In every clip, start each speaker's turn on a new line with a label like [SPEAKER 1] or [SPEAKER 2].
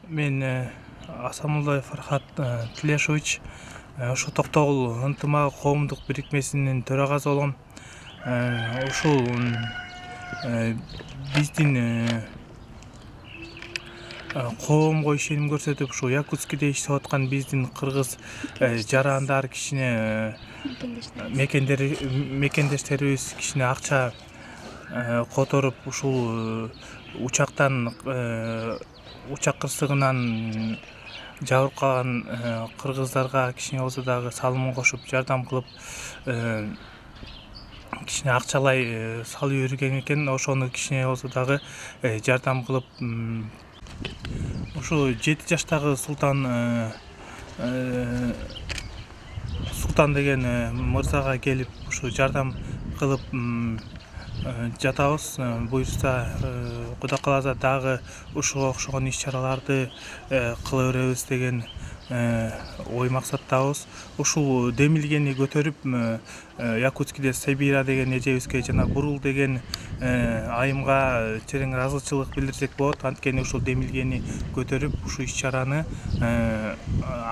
[SPEAKER 1] Мен Асамулдаев Фархат Тилешович, ошо Токтогул ынтымагы коомдук бирикмесинин төрагасы болгом. Ушул биздин коомго ишеним көрсөтүп, ушу Якутскиде иштеп аткан биздин кыргыз жарандар кишине мекендештерибиз кишине акча которуп, ушул учак кырсыгынан жабырып калган кыргыздарга кичине болсо дагы салымын кошуп, жардам кылып, кичине акчалай салып жүргөн экен. Ошону кичине болсо дагы жардам кылып, ушу 7 жаштагы Султан деген мырзага келип, ушу жардам кылып жатабыз. Буюрса, Кудай кааласа дагы ушуга окшогон иш-чараларды кыла беребиз деген ой максаттабыз. Ушул демилгени көтөрүп, Якутскиде Сибира деген эжебизге жана Бурул деген айымга терең ыраазычылык билдирсек болот. Анткени ушул демилгени көтөрүп, ушу иш-чараны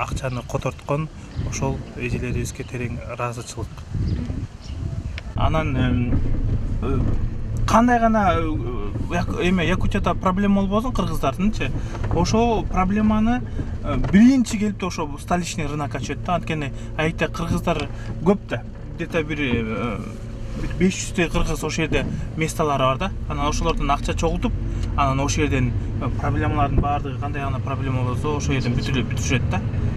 [SPEAKER 1] акчаны которткон ошол эжелерибизге терең ыраазычылык. Анан кандай гана Якутияда проблема болбосун кыргыздардынчы, ошол проблеманы биринчи келип ошо столичный рынокко чөйт да. Анткени аякта кыргыздар көп да, где-то бир 500 кыргыз ошол жерде месталары бар да. Анан ошолордон акча чогултуп, анан ошол жерден проблемалардын баардыгы кандай гана проблема болсо ошол жерден бүтүрүшөт да.